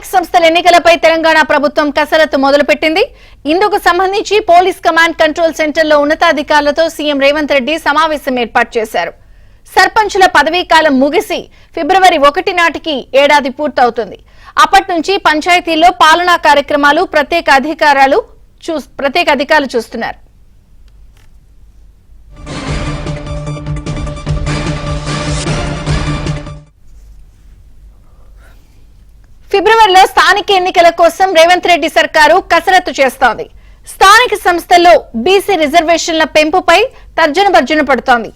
స్థానిక సంస్థల ఎన్నికలపై తెలంగాణ ప్రభుత్వం కసరత్తు మొదలుపెట్టింది. ఇందుకు సంబంధించి పోలీస్ కమాండ్ కంట్రోల్ సెంటర్లో ఉన్నతాధికారులతో సీఎం రేవంత్ రెడ్డి సమావేశం ఏర్పాటు చేశారు. సర్పంచుల పదవీ కాలం ముగిసి ఫిబ్రవరి 1 నాటికి ఏడాది పూర్తవుతుంది. అప్పటి నుంచి పంచాయతీల్లో పాలనా కార్యక్రమాలు ప్రత్యేక అధికారులు చూస్తున్నారు. ఫిబ్రవరిలో స్థానిక ఎన్నికల కోసం రేవంత్ రెడ్డి సర్కారు కసరత్తు చేస్తోంది. స్థానిక సంస్థల్లో బీసీ రిజర్వేషన్ల పెంపుపై తర్జన భర్జన పడుతోంది.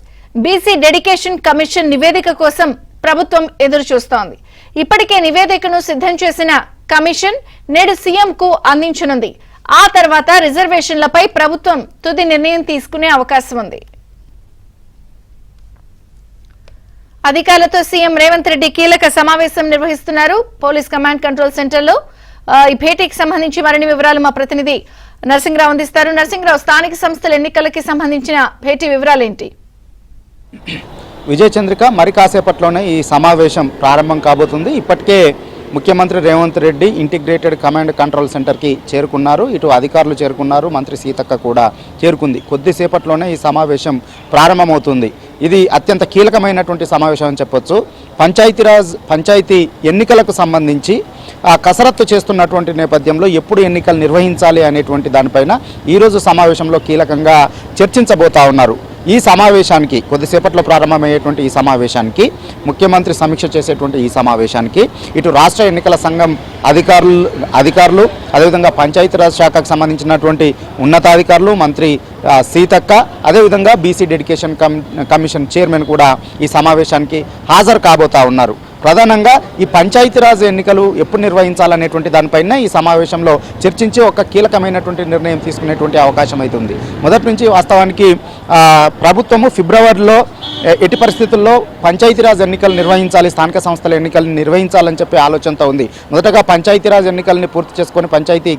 బీసీ డెడికేషన్ కమిషన్ నివేదిక కోసం ప్రభుత్వం ఎదురు చూస్తోంది. ఇప్పటికే నివేదికను సిద్ధం చేసిన కమిషన్ నేడు సీఎంకు అందించనుంది. ఆ తర్వాత రిజర్వేషన్లపై ప్రభుత్వం తుది నిర్ణయం తీసుకునే అవకాశం ఉంది. అధికారులతో సీఎం రేవంత్ రెడ్డి కీలక సమావేశం నిర్వహిస్తున్నారు. పోలీస్ కమాండ్ కంట్రోల్ సెంటర్లో ఈ భేటీకి సంబంధించి మరిన్ని వివరాలు మా ప్రతినిధి నరసింహరావు అందిస్తారు. నరసింహరావు, స్థానిక సంస్థల ఎన్నికలకి సంబంధించిన భేటీ వివరాలేంటి? విజయచంద్రిక, మరి కాసేపట్లోనే ఈ సమావేశం ప్రారంభం కాబోతుంది. ఇప్పటికే ముఖ్యమంత్రి Revanth Reddy integrated command control సెంటర్కి చేరుకున్నారు. ఇటు అధికారులు చేరుకున్నారు, మంత్రి సీతక్క కూడా చేరుకుంది. కొద్దిసేపట్లోనే ఈ సమావేశం ప్రారంభమవుతుంది. ఇది అత్యంత కీలకమైనటువంటి సమావేశం అని చెప్పొచ్చు. పంచాయతీ ఎన్నికలకు సంబంధించి కసరత్తు చేస్తున్నటువంటి నేపథ్యంలో ఎప్పుడు ఎన్నికలు నిర్వహించాలి అనేటువంటి దానిపైన ఈరోజు సమావేశంలో కీలకంగా చర్చించబోతా ఉన్నారు. ఈ సమావేశానికి కొద్దిసేపట్లో ప్రారంభమయ్యేటువంటి ఈ సమావేశానికి ముఖ్యమంత్రి సమీక్ష చేసేటువంటి ఈ సమావేశానికి ఇటు రాష్ట్ర ఎన్నికల సంఘం అధికారులు అదేవిధంగా పంచాయతీరాజ్ శాఖకు సంబంధించినటువంటి ఉన్నతాధికారులు, మంత్రి సీతక్క, అదేవిధంగా బీసీ డెడికేషన్ కమిషన్ చైర్మన్ కూడా ఈ సమావేశానికి హాజరు కాబోతా ఉన్నారు. ప్రధానంగా ఈ పంచాయతీరాజ్ ఎన్నికలు ఎప్పుడు నిర్వహించాలనేటువంటి దానిపైన ఈ సమావేశంలో చర్చించి ఒక కీలకమైనటువంటి నిర్ణయం తీసుకునేటువంటి అవకాశం అవుతుంది. మొదటి నుంచి వాస్తవానికి ప్రభుత్వము ఫిబ్రవరిలో ఎట్టి పరిస్థితుల్లో పంచాయతీరాజ్ ఎన్నికలు నిర్వహించాలి, స్థానిక సంస్థల ఎన్నికలను నిర్వహించాలని చెప్పి ఆలోచనతో ఉంది. మొదటగా పంచాయతీరాజ్ ఎన్నికల్ని పూర్తి చేసుకొని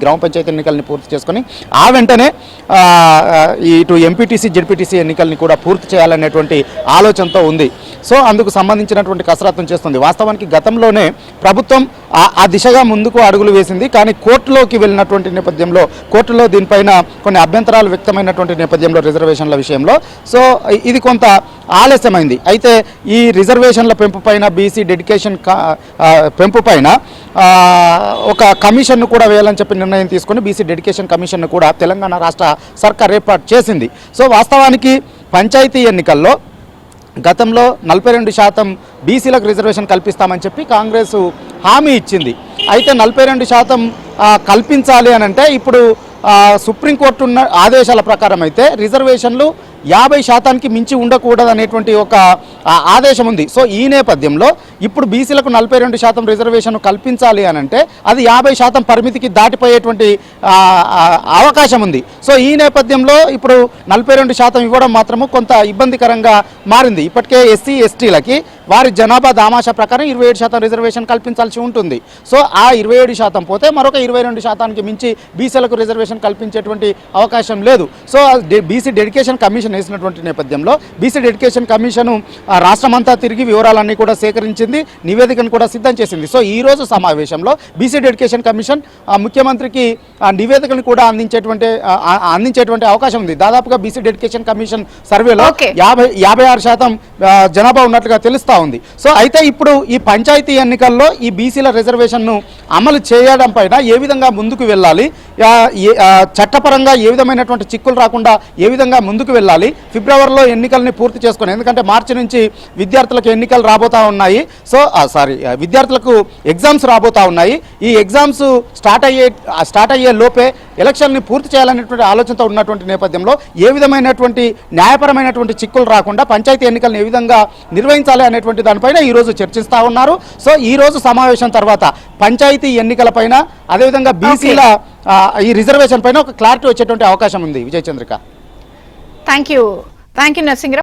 గ్రామ పంచాయతీ ఎన్నికల్ని పూర్తి చేసుకొని ఆ వెంటనే ఇటు ఎంపీటీసీ జెడ్పీటీసీ ఎన్నికల్ని కూడా పూర్తి చేయాలనేటువంటి ఆలోచనతో ఉంది. సో అందుకు సంబంధించినటువంటి కసరత్తును చేస్తుంది. వాస్తవానికి గతంలోనే ప్రభుత్వం ఆ దిశగా ముందుకు అడుగులు వేసింది. కానీ కోర్టులోకి వెళ్ళినటువంటి నేపథ్యంలో కోర్టులో దీనిపైన కొన్ని అభ్యంతరాలు వ్యక్తమైనటువంటి నేపథ్యంలో రిజర్వేషన్ల విషయంలో సో ఇది కొంత ఆలస్యమైంది. అయితే ఈ రిజర్వేషన్ల పెంపు పైన బీసీ డెడికేషన్ పెంపు పైన ఒక కమిషన్ను కూడా వేయాలని చెప్పి నిర్ణయం తీసుకొని బీసీ డెడికేషన్ కమిషన్ను కూడా తెలంగాణ రాష్ట్ర సర్కార్ ఏర్పాటు చేసింది. సో వాస్తవానికి పంచాయతీ ఎన్నికల్లో గతంలో 42% బీసీలకు రిజర్వేషన్ కల్పిస్తామని చెప్పి కాంగ్రెస్ హామీ ఇచ్చింది. అయితే 42% కల్పించాలి అని అంటే ఇప్పుడు సుప్రీంకోర్టు ఉన్న ఆదేశాల ప్రకారం అయితే రిజర్వేషన్లు 50% మించి ఉండకూడదు అనేటువంటి ఒక ఆదేశం ఉంది. సో ఈ నేపథ్యంలో ఇప్పుడు బీసీలకు 42% రిజర్వేషన్ కల్పించాలి అని అంటే అది 50% పరిమితికి దాటిపోయేటువంటి అవకాశం ఉంది. సో ఈ నేపథ్యంలో ఇప్పుడు 42% ఇవ్వడం మాత్రము కొంత ఇబ్బందికరంగా మారింది. ఇప్పటికే ఎస్సీ ఎస్టీలకి వారి జనాభా దామాషా ప్రకారం 27% రిజర్వేషన్ కల్పించాల్సి ఉంటుంది. సో ఆ 27% పోతే మరొక 22% మించి బీసీలకు రిజర్వేషన్ కల్పించేటువంటి అవకాశం లేదు. సో బీసీ డెడికేషన్ కమిషన్ వేసినటువంటి నేపథ్యంలో బీసీ డెడికేషన్ కమిషన్ రాష్ట్రమంతా తిరిగి వివరాలన్నీ కూడా సేకరించింది, నివేదికను కూడా సిద్ధం చేసింది. సో ఈ రోజు సమావేశంలో బీసీ డెడికేషన్ కమిషన్ ముఖ్యమంత్రికి నివేదికను కూడా అందించేటువంటి అవకాశం ఉంది. దాదాపుగా బీసీ డెడికేషన్ కమిషన్ సర్వేలో 56% జనాభా ఉన్నట్లుగా తెలుస్తా ఉంది. సో అయితే ఇప్పుడు ఈ పంచాయతీ ఎన్నికల్లో ఈ బీసీల రిజర్వేషన్ను అమలు చేయడం పైన ఏ విధంగా ముందుకు వెళ్ళాలి, చట్టపరంగా ఏ విధమైనటువంటి చిక్కులు రాకుండా ఏ విధంగా ముందుకు వెళ్ళాలి, ఫిబ్రవరిలో ఎన్నికల్ని పూర్తి చేసుకుని, ఎందుకంటే మార్చి నుంచి విద్యార్థులకు ఎన్నికలు రాబోతా ఉన్నాయి. సో విద్యార్థులకు ఎగ్జామ్స్ రాబోతా ఉన్నాయి. ఈ ఎగ్జామ్స్ స్టార్ట్ అయ్యే లోపే ఎలక్షన్ని పూర్తి చేయాలనేటువంటి ఆలోచనతో ఉన్నటువంటి నేపథ్యంలో ఏ విధమైనటువంటి న్యాయపరమైనటువంటి చిక్కులు రాకుండా పంచాయతీ ఎన్నికలను ఏ విధంగా నిర్వహించాలి అనేటువంటి దానిపైన ఈరోజు చర్చిస్తూ ఉన్నారు. సో ఈ రోజు సమావేశం తర్వాత పంచాయతీ ఎన్నికలపైన అదేవిధంగా బీసీల ఈ రిజర్వేషన్ పైన ఒక క్లారిటీ వచ్చేటువంటి అవకాశం ఉంది. Vijayachandrika, thank you Narasimharao.